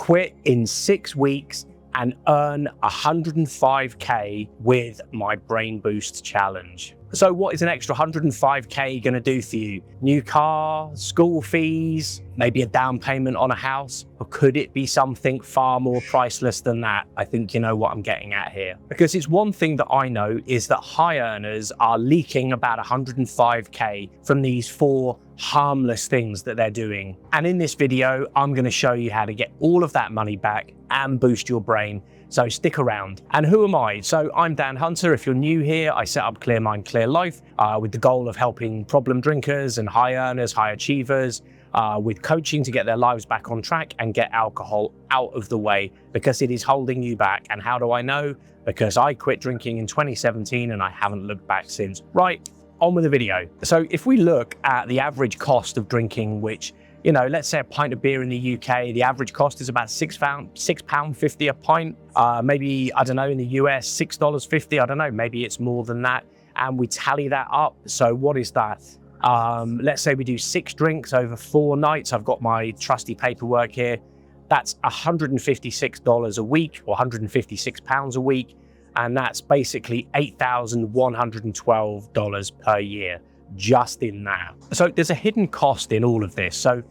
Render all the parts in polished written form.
quit in 6 weeks and earn 105K with my Brain Boost Challenge. So what is an extra 105K gonna do for you? New car, school fees, maybe a down payment on a house? Or could it be something far more priceless than that? I think you know what I'm getting at here. Because it's one thing that I know is that high earners are leaking about 105K from these 4 harmless things that they're doing. And in this video, I'm gonna show you how to get all of that money back and boost your brain. So stick around. And who am I? So I'm Dan Hunter. If you're new here, I set up Clear Mind, Clear Life with the goal of helping problem drinkers and high earners, high achievers with coaching to get their lives back on track and get alcohol out of the way because it is holding you back. And how do I know? Because I quit drinking in 2017 and I haven't looked back since. Right, on with the video. So if we look at the average cost of drinking, which, you know, let's say a pint of beer in the UK, the average cost is about £6.50 a pint. Maybe, I don't know, in the US, $6.50, I don't know, maybe it's more than that. And we tally that up. So what is that? Let's say we do 6 drinks over 4 nights. I've got my trusty paperwork here. That's $156 a week or £156 a week. And that's basically $8,112 per year. Just in that. So there's a hidden cost in all of this. So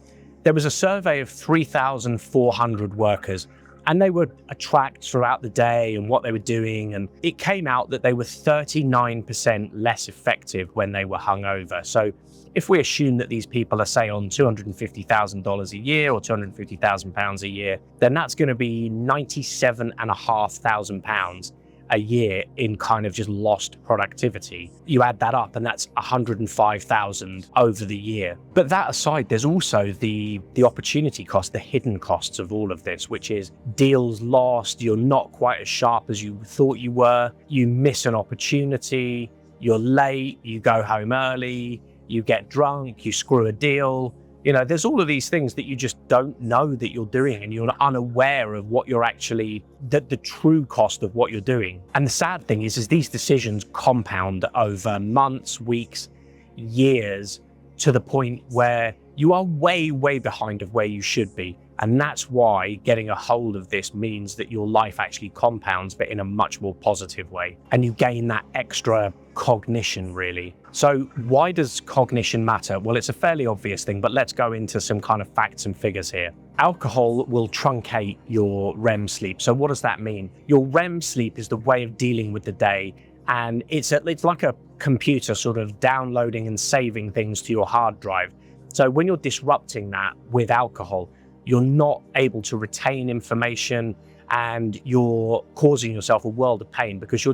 there was a survey of 3,400 workers and they were tracked throughout the day and what they were doing. And it came out that they were 39% less effective when they were hungover. So if we assume that these people are, say, on $250,000 a year or £250,000 a year, then that's going to be £97,500 a year in kind of just lost productivity. You add that up and that's 105,000 over the year. But that aside, there's also the opportunity cost, the hidden costs of all of this, which is deals lost, you're not quite as sharp as you thought you were, you miss an opportunity, you're late, you go home early, you get drunk, you screw a deal. You know, there's all of these things that you just don't know that you're doing and you're unaware of what you're actually, the true cost of what you're doing. And the sad thing is these decisions compound over months, weeks, years, to the point where you are way, way behind of where you should be. And that's why getting a hold of this means that your life actually compounds, but in a much more positive way. And you gain that extra cognition, really. So why does cognition matter? Well, it's a fairly obvious thing, but let's go into some kind of facts and figures here. Alcohol will truncate your REM sleep. So what does that mean? Your REM sleep is the way of dealing with the day. And it's like a computer sort of downloading and saving things to your hard drive. So when you're disrupting that with alcohol, you're not able to retain information and you're causing yourself a world of pain because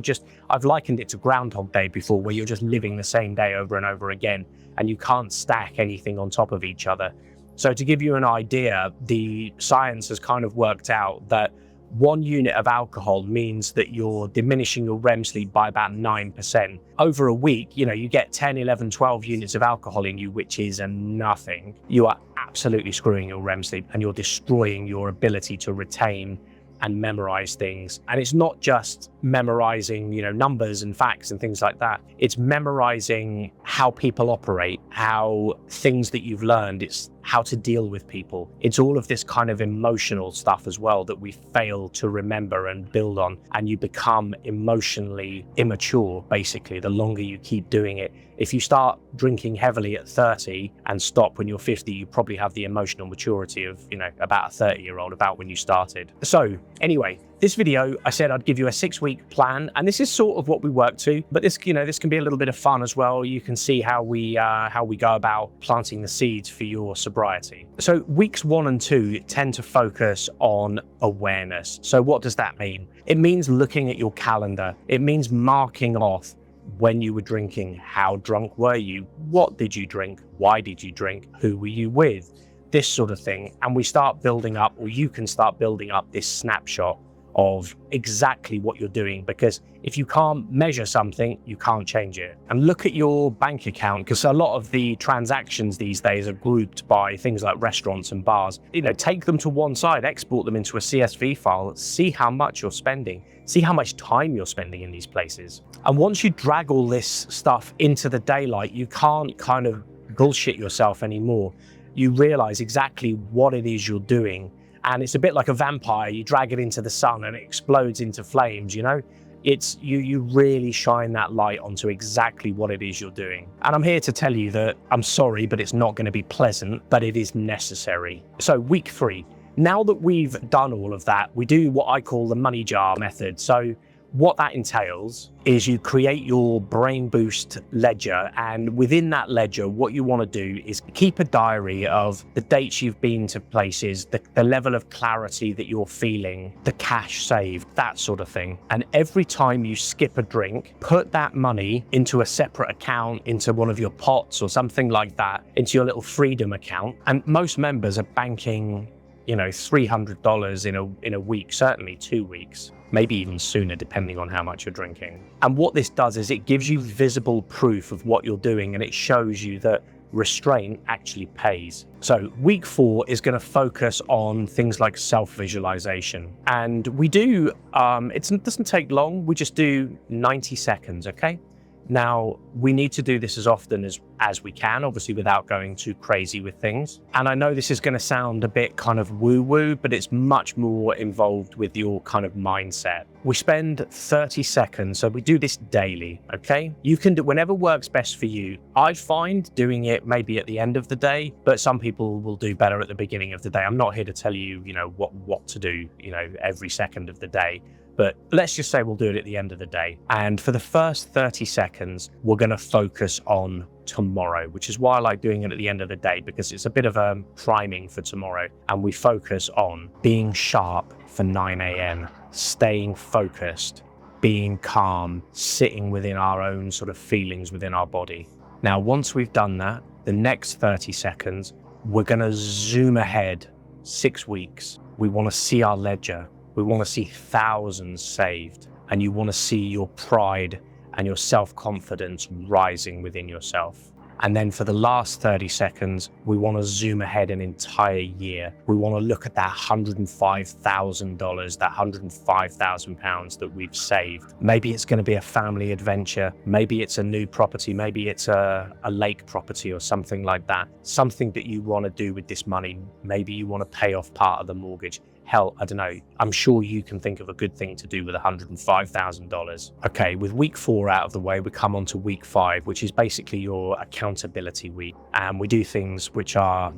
I've likened it to Groundhog Day before, where you're just living the same day over and over again and you can't stack anything on top of each other. So to give you an idea, the science has kind of worked out that 1 unit of alcohol means that you're diminishing your REM sleep by about 9%. Over a week, you know, you get 10, 11, 12 units of alcohol in you, which is nothing. You are absolutely screwing your REM sleep and you're destroying your ability to retain and memorize things. And it's not just memorizing, you know, numbers and facts and things like that. It's memorizing how people operate, how things that you've learned, it's how to deal with people. It's all of this kind of emotional stuff as well that we fail to remember and build on. And you become emotionally immature, basically, the longer you keep doing it. If you start drinking heavily at 30 and stop when you're 50, you probably have the emotional maturity of, you know, about a 30-year-old, about when you started. So anyway, this video, I said I'd give you a 6-week plan, and this is sort of what we work to, but this, you know, this can be a little bit of fun as well. You can see how we go about planting the seeds for your sobriety. So weeks 1 and 2 tend to focus on awareness. So what does that mean? It means looking at your calendar. It means marking off when you were drinking. How drunk were you? What did you drink? Why did you drink? Who were you with? This sort of thing. And we start building up, or you can start building up, this snapshot of exactly what you're doing, because if you can't measure something, you can't change it. And look at your bank account, because a lot of the transactions these days are grouped by things like restaurants and bars. You know, take them to one side, export them into a CSV file, see how much you're spending, see how much time you're spending in these places. And once you drag all this stuff into the daylight, you can't kind of bullshit yourself anymore. You realize exactly what it is you're doing And it's a bit like a vampire. You drag it into the sun and it explodes into flames, you know? It's you really shine that light onto exactly what it is you're doing. And I'm here to tell you that I'm sorry, but it's not going to be pleasant, but it is necessary. So week 3, now that we've done all of that, we do what I call the money jar method. So what that entails is you create your brain boost ledger, and within that ledger, what you want to do is keep a diary of the dates you've been to places, the level of clarity that you're feeling, the cash saved, that sort of thing. And every time you skip a drink, put that money into a separate account, into one of your pots or something like that, into your little freedom account. And most members are banking, you know, $300 in a week, certainly 2 weeks, maybe even sooner, depending on how much you're drinking. And what this does is it gives you visible proof of what you're doing, and it shows you that restraint actually pays. So week 4 is going to focus on things like self-visualization. And we do, it doesn't take long, we just do 90 seconds, okay? Now, we need to do this as often as we can, obviously without going too crazy with things. And I know this is going to sound a bit kind of woo-woo, but it's much more involved with your kind of mindset. We spend 30 seconds, so we do this daily, okay? You can do whenever works best for you. I find doing it maybe at the end of the day, but some people will do better at the beginning of the day. I'm not here to tell you, you know, what to do, you know, every second of the day. But let's just say we'll do it at the end of the day. And for the first 30 seconds, we're going to focus on tomorrow, which is why I like doing it at the end of the day, because it's a bit of a priming for tomorrow. And we focus on being sharp for 9 a.m., staying focused, being calm, sitting within our own sort of feelings within our body. Now, once we've done that, the next 30 seconds, we're going to zoom ahead 6 weeks. We want to see our ledger. We want to see thousands saved, and you want to see your pride and your self-confidence rising within yourself. And then for the last 30 seconds, we want to zoom ahead an entire year. We want to look at that $105,000, that £105,000 that we've saved. Maybe it's going to be a family adventure. Maybe it's a new property. Maybe it's a lake property or something like that. Something that you want to do with this money. Maybe you want to pay off part of the mortgage. Hell, I don't know. I'm sure you can think of a good thing to do with $105,000. Okay, with week 4 out of the way, we come on to week 5, which is basically your accountability week. And we do things which are,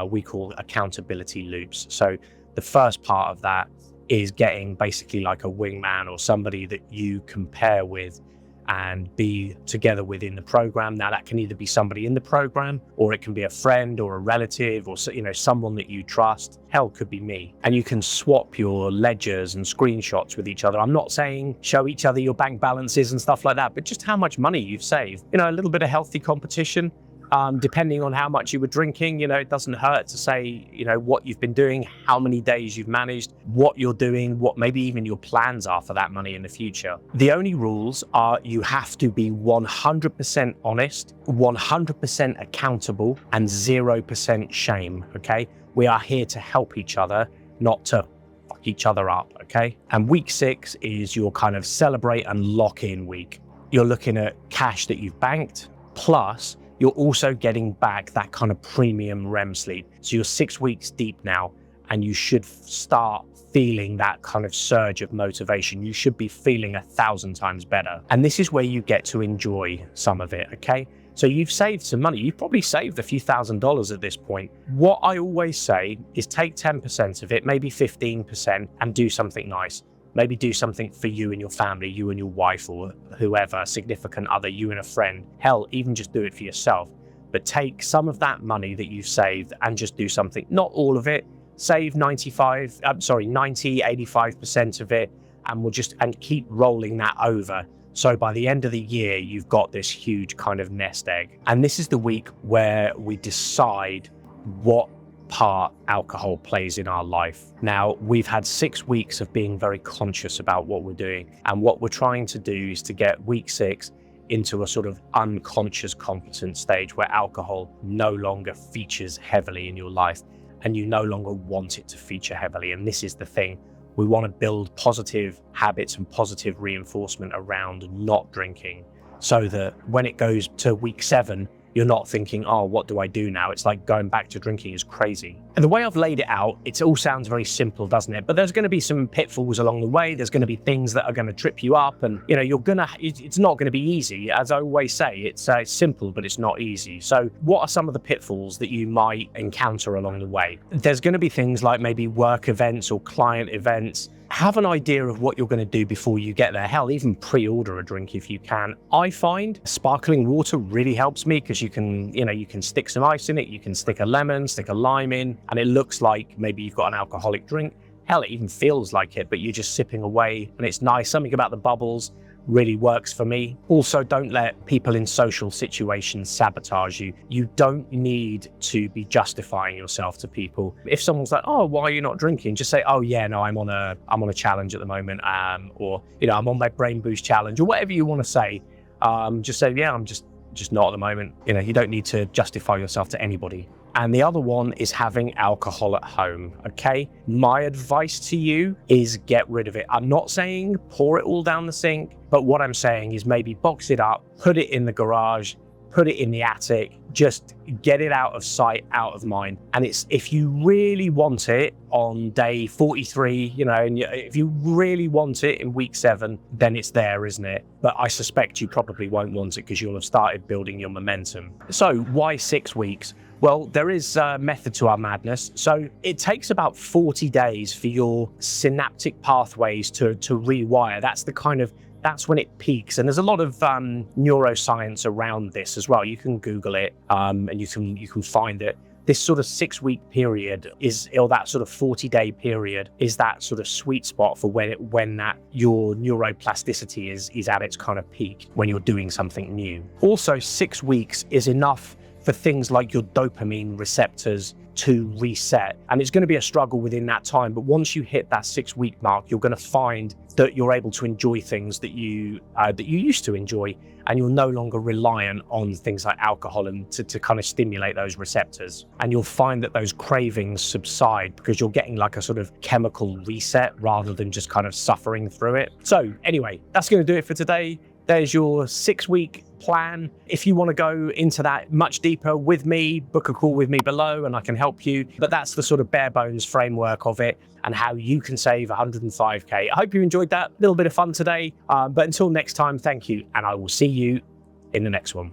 we call accountability loops. So the first part of that is getting basically like a wingman or somebody that you compare with and be together within the program. Now that can either be somebody in the program, or it can be a friend or a relative, or, you know, someone that you trust. Hell, could be me. And you can swap your ledgers and screenshots with each other. I'm not saying show each other your bank balances and stuff like that, but just how much money you've saved. You know, a little bit of healthy competition. Depending on how much you were drinking, you know, it doesn't hurt to say, you know, what you've been doing, how many days you've managed, what you're doing, what maybe even your plans are for that money in the future. The only rules are you have to be 100% honest, 100% accountable, and 0% shame, okay? We are here to help each other, not to fuck each other up, okay? And week 6 is your kind of celebrate and lock in week. You're looking at cash that you've banked, plus you're also getting back that kind of premium REM sleep. So you're 6 weeks deep now, and you should start feeling that kind of surge of motivation. You should be feeling 1,000 times better. And this is where you get to enjoy some of it, okay? So you've saved some money. You've probably saved a few $1,000s at this point. What I always say is take 10% of it, maybe 15%, and do something nice. Maybe do something for you and your family, you and your wife or whoever, significant other, you and a friend. Hell, even just do it for yourself. But take some of that money that you've saved and just do something. Not all of it. Save 90, 85% of it, and keep rolling that over. So by the end of the year, you've got this huge kind of nest egg. And this is the week where we decide what part alcohol plays in our life. Now, we've had 6 weeks of being very conscious about what we're doing. And what we're trying to do is to get week 6 into a sort of unconscious competent stage where alcohol no longer features heavily in your life and you no longer want it to feature heavily. And this is the thing. We want to build positive habits and positive reinforcement around not drinking, so that when it goes to week 7 you're not thinking, oh, what do I do now? It's like going back to drinking is crazy. And the way I've laid it out, it all sounds very simple, doesn't it? But there's going to be some pitfalls along the way. There's going to be things that are going to trip you up, and it's not going to be easy. As I always say, it's simple, but it's not easy. So what are some of the pitfalls that you might encounter along the way? There's going to be things like maybe work events or client events. Have an idea of what you're going to do before you get there. Hell, even pre-order a drink if you can. I find sparkling water really helps me because you can stick some ice in it, you can stick a lemon, stick a lime in, and it looks like maybe you've got an alcoholic drink. Hell, it even feels like it, but you're just sipping away and it's nice. Something about the bubbles really works for me. Also, don't let people in social situations sabotage you. You don't need to be justifying yourself to people. If someone's like, oh, why are you not drinking? Just say, oh yeah, no, I'm on a challenge at the moment, or I'm on my brain boost challenge, or whatever you want to say. Just say, yeah, I'm just not at the moment. You don't need to justify yourself to anybody. And the other one is having alcohol at home, okay? My advice to you is get rid of it. I'm not saying pour it all down the sink, but what I'm saying is maybe box it up, put it in the garage, put it in the attic, just get it out of sight, out of mind. And it's, if you really want it on day 43, and if you really want it in week 7, then it's there, isn't it? But I suspect you probably won't want it because you'll have started building your momentum. So why 6 weeks? Well, there is a method to our madness. So it takes about 40 days for your synaptic pathways to rewire. That's when it peaks. And there's a lot of neuroscience around this as well. You can Google it and you can find it. This sort of 6-week period or that sort of 40-day period is that sort of sweet spot for when that your neuroplasticity is at its kind of peak, when you're doing something new. Also, 6 weeks is enough for things like your dopamine receptors to reset. And it's going to be a struggle within that time. But once you hit that 6-week mark, you're going to find that you're able to enjoy things that you used to enjoy, and you're no longer reliant on things like alcohol and to kind of stimulate those receptors. And you'll find that those cravings subside because you're getting like a sort of chemical reset rather than just kind of suffering through it. So anyway, that's going to do it for today. There's your 6-week plan. If you want to go into that much deeper with me, book a call with me below and I can help you. But that's the sort of bare bones framework of it and how you can save 105k. I hope you enjoyed that little bit of fun today. But until next time, thank you. And I will see you in the next one.